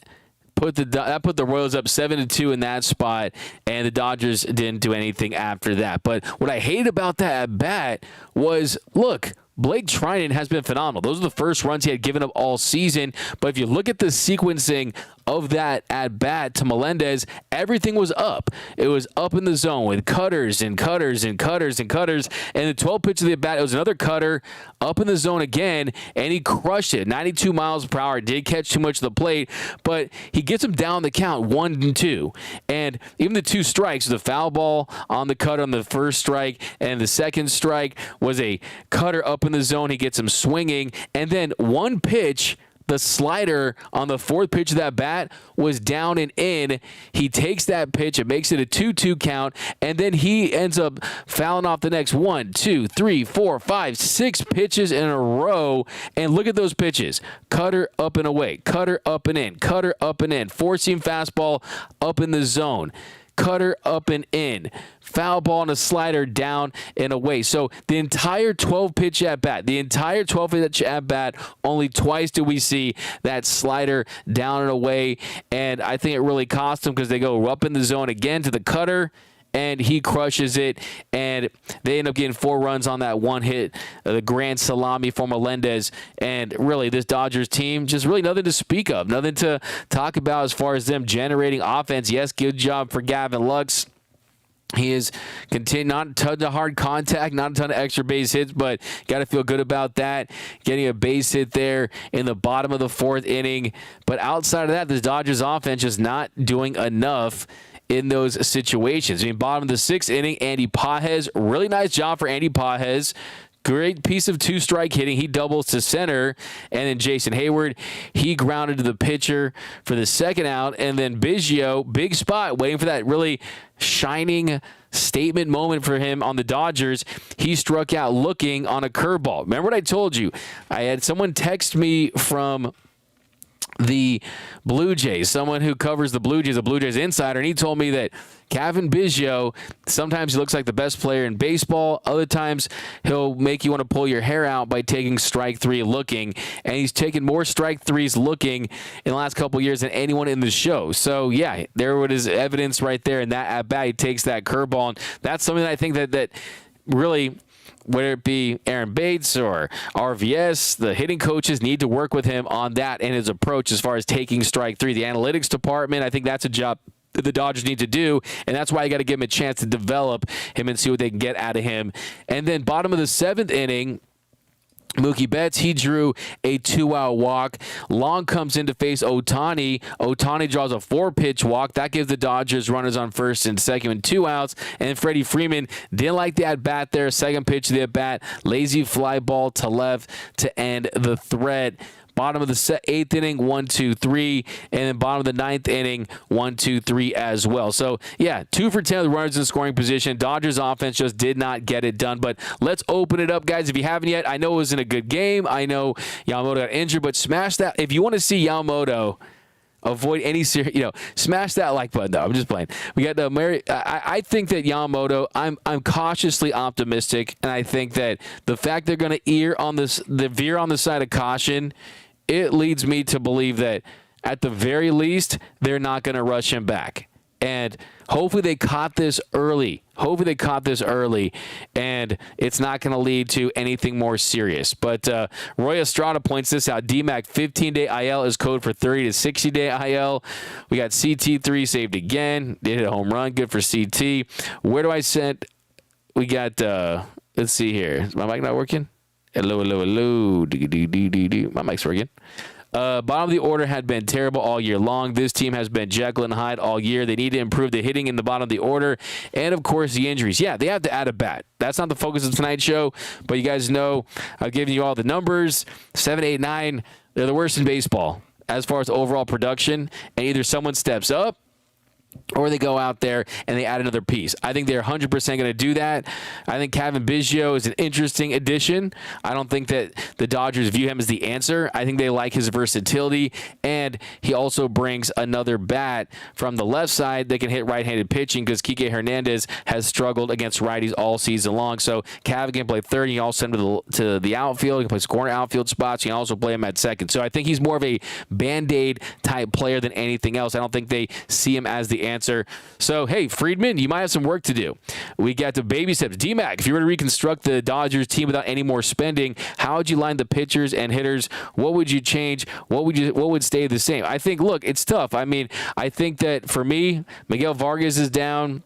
put the Royals up 7-2 in that spot, and the Dodgers didn't do anything after that. But what I hate about that at bat was, look, Blake Trinan has been phenomenal. Those are the first runs he had given up all season. But if you look at the sequencing of that at-bat to Melendez, everything was up. It was up in the zone with cutters and cutters and cutters and cutters. And the 12th pitch of the at-bat, it was another cutter up in the zone again, and he crushed it. 92 miles per hour. Did catch too much of the plate, but he gets him down the count 1-2. And even the 2 strikes, the foul ball on the cutter on the first strike, and the second strike was a cutter up in the zone. He gets him swinging, and then 1 pitch, the slider on the 4th pitch of that bat was down and in. He takes that pitch, it makes it a 2-2 count, and then he ends up fouling off the next 1, 2, 3, 4, 5, 6 pitches in a row. And look at those pitches: cutter up and away, cutter up and in, cutter up and in, 4-seam fastball up in the zone, cutter up and in, foul ball and a slider down and away. So the entire 12-pitch at-bat, only twice do we see that slider down and away. And I think it really cost him because they go up in the zone again to the cutter, and he crushes it, and they end up getting 4 runs on that 1 hit, the grand salami for Melendez. And really, this Dodgers team, just really nothing to speak of, nothing to talk about as far as them generating offense. Yes, good job for Gavin Lux. He is not a ton of hard contact, not a ton of extra base hits, but got to feel good about that. Getting a base hit there in the bottom of the 4th inning. But outside of that, this Dodgers offense just not doing enough in those situations. I mean, bottom of the 6th inning, Andy Pages, really nice job for Andy Pages. Great piece of 2-strike hitting. He doubles to center. And then Jason Hayward, he grounded to the pitcher for the 2nd out. And then Biggio, big spot, waiting for that really shining statement moment for him on the Dodgers. He struck out looking on a curveball. Remember what I told you? I had someone text me from the Blue Jays, someone who covers the Blue Jays, a Blue Jays insider, and he told me that Cavan Biggio, sometimes he looks like the best player in baseball. Other times he'll make you want to pull your hair out by taking strike 3 looking, and he's taken more strike 3s looking in the last couple of years than anyone in the show. So yeah, there it is, evidence right there in that at bat. He takes that curveball, and that's something that I think that really, whether it be Aaron Bates or RVS, the hitting coaches need to work with him on that and his approach as far as taking strike 3. The analytics department, I think that's a job that the Dodgers need to do, and that's why you got to give him a chance to develop him and see what they can get out of him. And then bottom of the 7th inning, Mookie Betts, he drew a 2-out walk. Long comes in to face Ohtani. Ohtani draws a 4-pitch walk. That gives the Dodgers runners on 1st and 2nd with 2 outs. And Freddie Freeman didn't like the at-bat there. 2nd pitch of the at-bat. Lazy fly ball to left to end the threat. Bottom of the 8th inning, 1-2-3, and then bottom of the 9th inning, 1-2-3 as well. So, yeah, 2 for 10 with runners in scoring position. Dodgers offense just did not get it done. But let's open it up, guys. If you haven't yet, I know it wasn't a good game. I know Yamamoto got injured, but smash that. If you want to see Yamamoto avoid any serious, smash that like button. No, I'm just playing. We got the I think that Yamamoto, I'm cautiously optimistic, and I think that the fact they're going to veer on the side of caution, it leads me to believe that at the very least, they're not going to rush him back. And hopefully they caught this early. And it's not going to lead to anything more serious. But Roy Estrada points this out. DMAC 15-day IL is code for 30 to 60-day IL. We got CT3 saved again. They hit a home run. Good for CT. Where do I send? We got, let's see here. Is my mic not working? Hello. My mic's working. Bottom of the order had been terrible all year long. This team has been Jekyll and Hyde all year. They need to improve the hitting in the bottom of the order. And, of course, the injuries. Yeah, they have to add a bat. That's not the focus of tonight's show, but you guys know I've given you all the numbers. 7, 8, 9, they're the worst in baseball as far as overall production. And either someone steps up, or they go out there and they add another piece. I think they're 100% going to do that. I think Kevin Biggio is an interesting addition. I don't think that the Dodgers view him as the answer. I think they like his versatility, and he also brings another bat from the left side that can hit right-handed pitching because Kike Hernandez has struggled against righties all season long. So Kevin can play third. He also send him to the outfield. He can play corner outfield spots. He can also play him at second. So I think he's more of a Band-Aid type player than anything else. I don't think they see him as the answer. So, hey, Friedman, you might have some work to do. We got the baby steps. D-Mac, if you were to reconstruct the Dodgers team without any more spending, how would you line the pitchers and hitters? What would you change? What would stay the same? I think, look, it's tough. I mean, I think that for me, Miguel Vargas is down.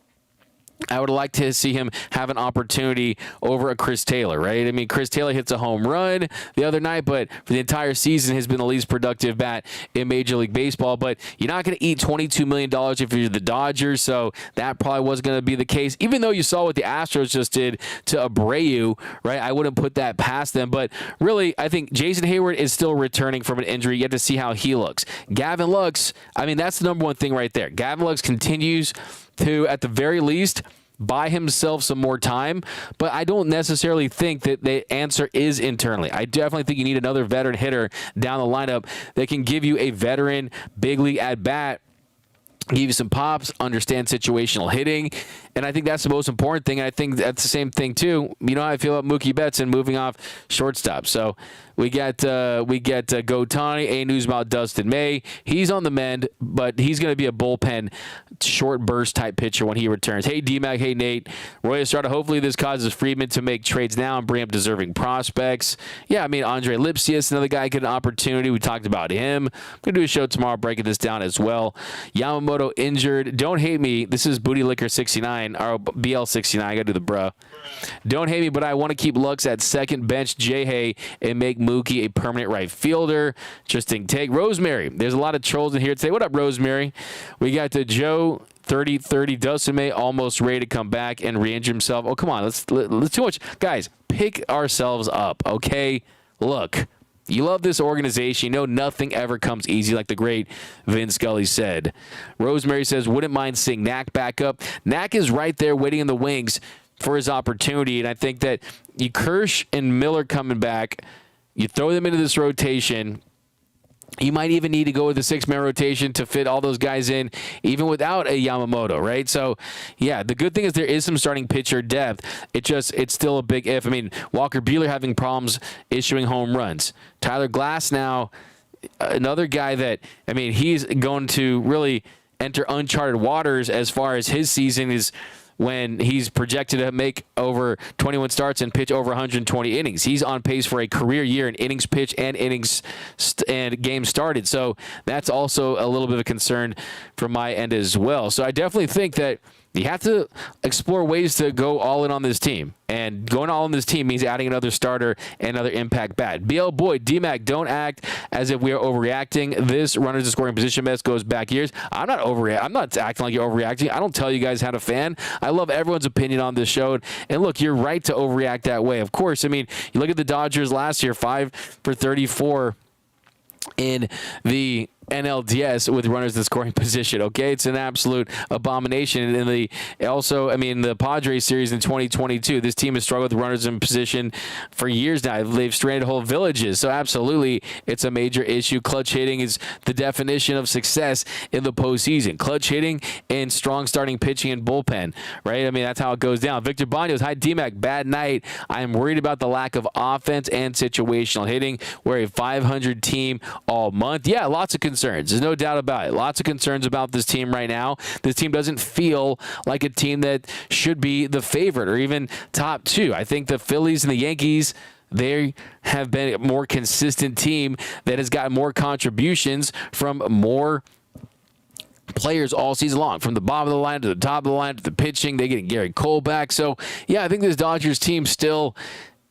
I would like to see him have an opportunity over a Chris Taylor, right? I mean, Chris Taylor hits a home run the other night, but for the entire season has been the least productive bat in Major League Baseball. But you're not going to eat $22 million if you're the Dodgers, so that probably wasn't going to be the case. Even though you saw what the Astros just did to Abreu, right? I wouldn't put that past them. But really, I think Jason Hayward is still returning from an injury. You have to see how he looks. Gavin Lux, I mean, that's the number one thing right there. Gavin Lux continues to, at the very least, buy himself some more time, but I don't necessarily think that the answer is internally. I definitely think you need another veteran hitter down the lineup that can give you a veteran big league at bat, give you some pops, understand situational hitting, and I think that's the most important thing. And I think that's the same thing too. You know how I feel about Mookie Betts and moving off shortstop. So we get Gotani, a news about Dustin May. He's on the mend, but he's going to be a bullpen short burst type pitcher when he returns. Hey D-Mac, hey Nate. Roy Estrada, hopefully this causes Friedman to make trades now and bring up deserving prospects. Yeah, I mean, Andre Lipsius, another guy get an opportunity. We talked about him. I'm going to do a show tomorrow breaking this down as well. Yamamoto injured. Don't hate me. This is Booty Liquor 69, or BL69. I got to do the bruh. Don't hate me, but I want to keep Lux at second, bench J-Hay, and make Mookie a permanent right fielder. Interesting take. Rosemary. There's a lot of trolls in here today. What up, Rosemary? We got the Joe 30-30. Dustin May almost ready to come back and re-injure himself. Oh, come on. Let's too much. Guys, pick ourselves up, okay? Look. You love this organization. You know nothing ever comes easy, like the great Vin Scully said. Rosemary says, wouldn't mind seeing Knack back up. Knack is right there waiting in the wings for his opportunity, and I think that you Kirsch and Miller coming back, you throw them into this rotation. You might even need to go with a 6-man rotation to fit all those guys in, even without a Yamamoto, right? So, yeah, the good thing is there is some starting pitcher depth. It's still a big if. I mean, Walker Buehler having problems issuing home runs. Tyler Glass now, another guy that, I mean, he's going to really enter uncharted waters as far as his season is when he's projected to make over 21 starts and pitch over 120 innings. He's on pace for a career year in innings pitched and innings and games started. So that's also a little bit of a concern from my end as well. So I definitely think that you have to explore ways to go all in on this team. And going all in this team means adding another starter and another impact bat. BL Boyd, D-Mac, don't act as if we are overreacting. This runners in scoring position mess goes back years. I'm not acting like you're overreacting. I don't tell you guys how to fan. I love everyone's opinion on this show. And look, you're right to overreact that way. Of course, I mean, you look at the Dodgers last year, 5 for 34 in the NLDS with runners in scoring position. Okay, it's an absolute abomination. And the Padres series in 2022, this team has struggled with runners in position for years now. They've stranded whole villages. So absolutely, it's a major issue. Clutch hitting is the definition of success in the postseason. Clutch hitting and strong starting pitching and bullpen, right? I mean, that's how it goes down. Victor Banos, hi D-Mac, bad night. I am worried about the lack of offense and situational hitting. We're a 500 team all month. Yeah, lots of concerns. There's no doubt about it. Lots of concerns about this team right now. This team doesn't feel like a team that should be the favorite or even top 2. I think the Phillies and the Yankees, they have been a more consistent team that has gotten more contributions from more players all season long, from the bottom of the line to the top of the line to the pitching. They get Gary Cole back. So, yeah, I think this Dodgers team still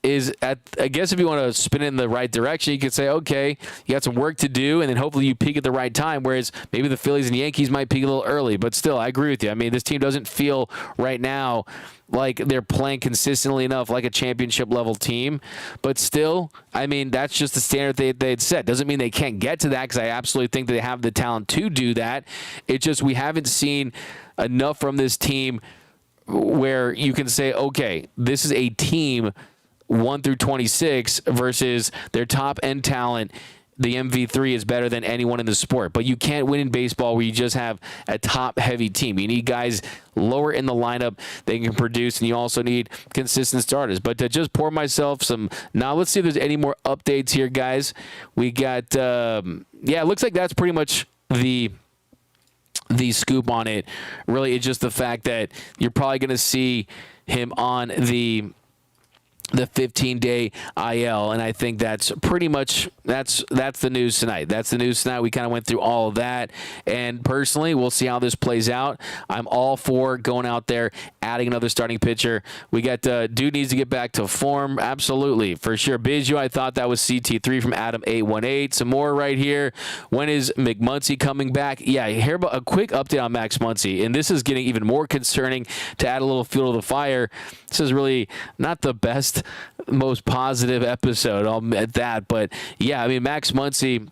is I guess if you want to spin it in the right direction, you could say, okay, you got some work to do, and then hopefully you peak at the right time, whereas maybe the Phillies and Yankees might peak a little early. But still, I agree with you. I mean, this team doesn't feel right now like they're playing consistently enough like a championship-level team. But still, I mean, that's just the standard they had set. Doesn't mean they can't get to that, because I absolutely think they have the talent to do that. It's just we haven't seen enough from this team where you can say, okay, this is a team 1 through 26 versus their top end talent. The MV3 is better than anyone in the sport, but you can't win in baseball where you just have a top heavy team. You need guys lower in the lineup that can produce, and you also need consistent starters. But to just pour myself some, now let's see if there's any more updates here, guys. We got, it looks like that's pretty much the scoop on it. Really, it's just the fact that you're probably going to see him on the 15-day IL, and I think that's pretty much that's the news tonight. That's the news tonight. We kind of went through all of that, and personally, we'll see how this plays out. I'm all for going out there, adding another starting pitcher. We got dude needs to get back to form, absolutely, for sure. Bizu, I thought that was CT3 from Adam818. Some more right here. When is McMuncy coming back? Yeah, hear about a quick update on Max Muncy, and this is getting even more concerning. To add a little fuel to the fire, this is really not the best, most positive episode, I'll admit that. But yeah, I mean, Max Muncy,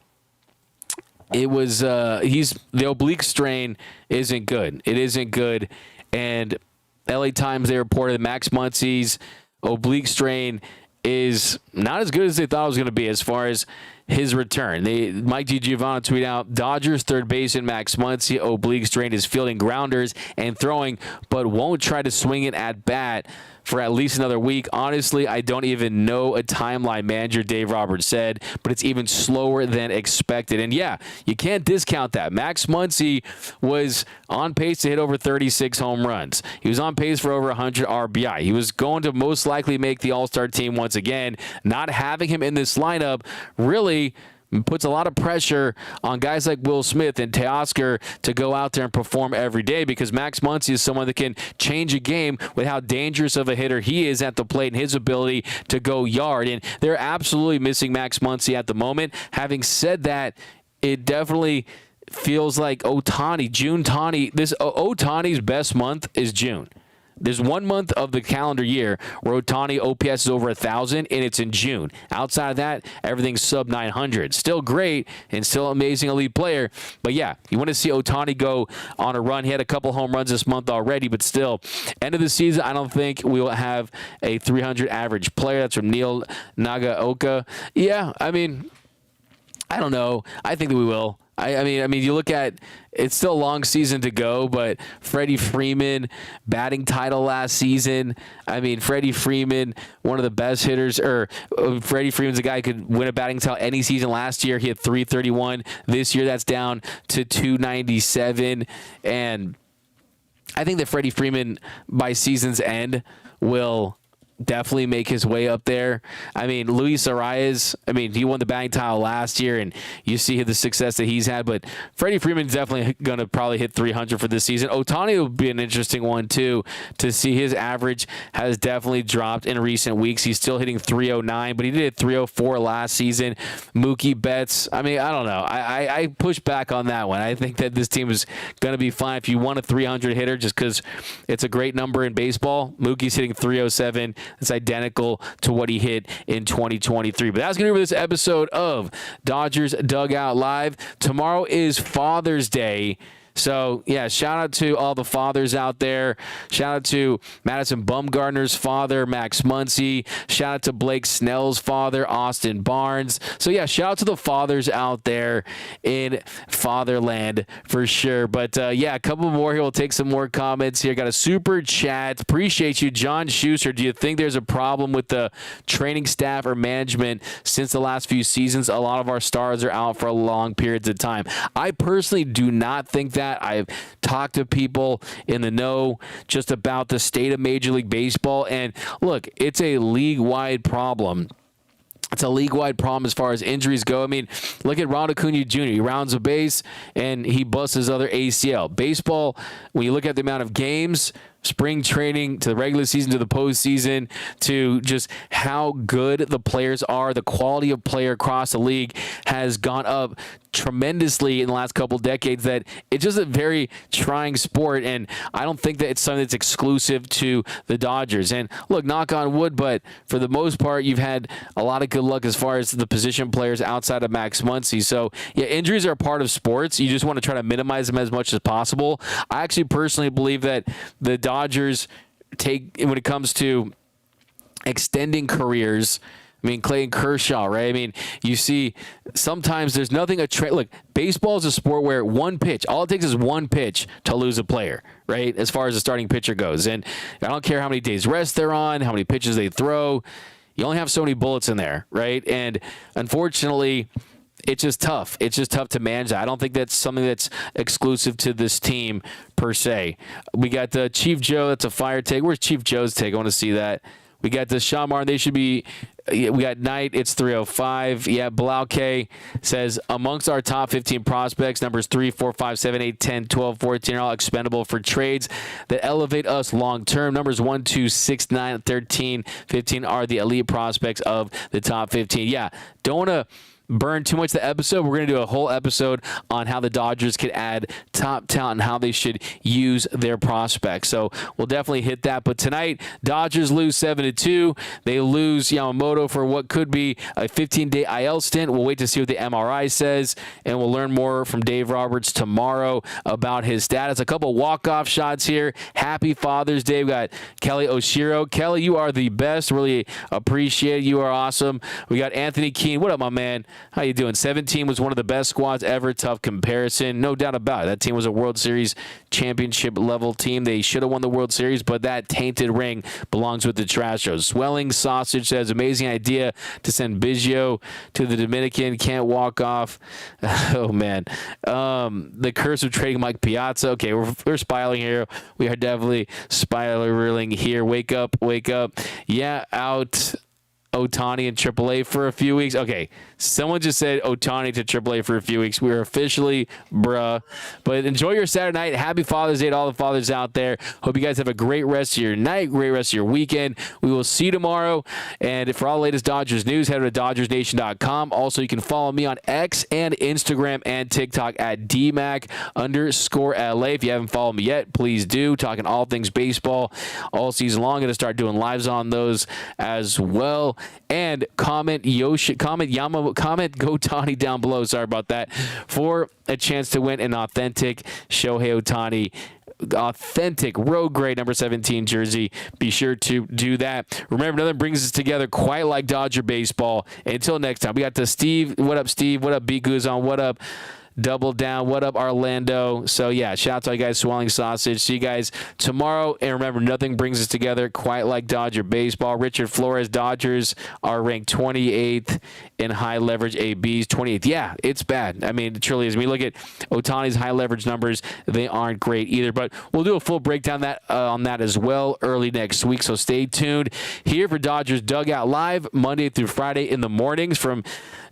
it was the oblique strain isn't good. It isn't good. And LA Times, they reported that Max Muncy's oblique strain is not as good as they thought it was going to be as far as his return. Mike DiGiovanni tweeted out, Dodgers third baseman Max Muncy oblique strain is fielding grounders and throwing, but won't try to swing it at bat for at least another week. Honestly, I don't even know a timeline, manager Dave Roberts said, but it's even slower than expected. And yeah, you can't discount that. Max Muncy was on pace to hit over 36 home runs. He was on pace for over 100 RBI. He was going to most likely make the All-Star team once again. Not having him in this lineup really puts a lot of pressure on guys like Will Smith and Teoscar to go out there and perform every day, because Max Muncy is someone that can change a game with how dangerous of a hitter he is at the plate and his ability to go yard. And they're absolutely missing Max Muncy at the moment. Having said that, it definitely feels like Ohtani's best month is June. There's 1 month of the calendar year where Ohtani OPS is over 1,000, and it's in June. Outside of that, everything's sub 900. Still great and still amazing elite player. But yeah, you want to see Ohtani go on a run. He had a couple home runs this month already, but still, end of the season, I don't think we will have a 300 average player. That's from Neil Nagaoka. Yeah, I mean, I don't know. I think that we will. I mean, you look at, it's still a long season to go, but Freddie Freeman, batting title last season. I mean, Freddie Freeman, one of the best hitters, Freddie Freeman's a guy who could win a batting title any season. Last year, he had 331. This year, that's down to 297. And I think that Freddie Freeman, by season's end, will definitely make his way up there. I mean, Luis Arias, he won the batting title last year, and you see the success that he's had, but Freddie Freeman's definitely going to probably hit 300 for this season. Ohtani will be an interesting one, too, to see. His average has definitely dropped in recent weeks. He's still hitting 309, but he did hit 304 last season. Mookie Betts, I don't know. I push back on that one. I think that this team is going to be fine. If you want a 300 hitter, just because it's a great number in baseball, Mookie's hitting 307. It's identical to what he hit in 2023. But that's going to be for this episode of Dodgers Dugout Live. Tomorrow is Father's Day. So, yeah, shout out to all the fathers out there. Shout out to Madison Bumgarner's father, Max Muncy. Shout out to Blake Snell's father, Austin Barnes. So, yeah, shout out to the fathers out there in fatherland for sure. But, yeah, a couple more here. We'll take some more comments here. Got a super chat. Appreciate you, John Schuster. Do you think there's a problem with the training staff or management since the last few seasons? A lot of our stars are out for long periods of time. I personally do not think that. I've talked to people in the know just about the state of Major League Baseball, and look, it's a league-wide problem. It's a league-wide problem as far as injuries go. Look at Ronald Acuna Jr. He rounds a base, and he busts his other ACL. Baseball, when you look at the amount of games, spring training to the regular season to the postseason to just how good the players are. The quality of player across the league has gone up tremendously in the last couple decades, that it's just a very trying sport, and I don't think that it's something that's exclusive to the Dodgers. And look, knock on wood, but for the most part, you've had a lot of good luck as far as the position players outside of Max Muncy. So yeah, injuries are a part of sports. You just want to try to minimize them as much as possible. I actually personally believe that the Dodgers when it comes to extending careers, I mean, Clayton Kershaw, right? I mean, you see sometimes there's nothing look, baseball is a sport where one pitch, all it takes is one pitch to lose a player, right? As far as the starting pitcher goes. And I don't care how many days rest they're on, how many pitches they throw. You only have so many bullets in there, right? And unfortunately, it's just tough. It's just tough to manage that. I don't think that's something that's exclusive to this team per se. We got the Chief Joe. That's a fire take. Where's Chief Joe's take? I want to see that. We got the Sean Martin. They should be. We got Knight. It's 305. Yeah, Blauke says amongst our top 15 prospects, numbers 3, 4, 5, 7, 8, 10, 12, 14 are all expendable for trades that elevate us long term. Numbers 1, 2, 6, 9, 13, 15 are the elite prospects of the top 15. Yeah, don't want to burn too much of the episode. We're going to do a whole episode on how the Dodgers could add top talent and how they should use their prospects. So we'll definitely hit that. But tonight, Dodgers lose 7-2. They lose Yamamoto for what could be a 15-day IL stint. We'll wait to see what the MRI says, and we'll learn more from Dave Roberts tomorrow about his status. A couple walk-off shots here. Happy Father's Day. We got Kelly Oshiro. Kelly, you are the best. Really appreciate it. You are awesome. We got Anthony Keene. What up, my man? How you doing? 17 was one of the best squads ever. Tough comparison. No doubt about it. That team was a World Series championship level team. They should have won the World Series, but that tainted ring belongs with the Trashos. Swelling Sausage says, amazing idea to send Biggio to the Dominican. Can't walk off. Oh, man. The curse of trading Mike Piazza. Okay, we're spiraling here. We are definitely spiraling here. Wake up, wake up. Yeah, out Ohtani in AAA for a few weeks. Okay, someone just said Ohtani to AAA for a few weeks. We're officially bruh. But enjoy your Saturday night. Happy Father's Day to all the fathers out there. Hope you guys have a great rest of your night, great rest of your weekend. We will see you tomorrow. And for all the latest Dodgers news, head to dodgersnation.com. Also, you can follow me on X and Instagram and TikTok at DMAC_LA. If you haven't followed me yet, please do. Talking all things baseball all season long. Going to start doing lives on those as well. And comment Ohtani down below. Sorry about that. For a chance to win an authentic Shohei Ohtani, authentic road grade number 17 jersey. Be sure to do that. Remember, nothing brings us together quite like Dodger baseball. Until next time, we got the Steve. What up, Steve? What up, B Guzon? What up, Double Down? What up, Orlando? So yeah, shout out to all you guys, Swelling Sausage. See you guys tomorrow. And remember, nothing brings us together quite like Dodger baseball. Richard Flores, Dodgers are ranked 28th in high leverage ABs. 28th. Yeah, it's bad. I mean, it truly is. When we look at Ohtani's high leverage numbers, they aren't great either. But we'll do a full breakdown on that as well early next week. So stay tuned here for Dodgers Dugout Live Monday through Friday in the mornings from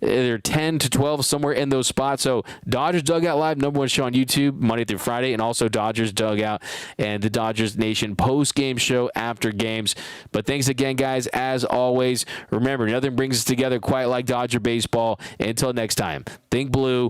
either 10 to 12, somewhere in those spots. So Dodgers Dugout Live, #1 show on YouTube, Monday through Friday, and also Dodgers Dugout and the Dodgers Nation post-game show after games. But thanks again, guys. As always, remember, nothing brings us together quite like Dodger baseball. Until next time, think blue,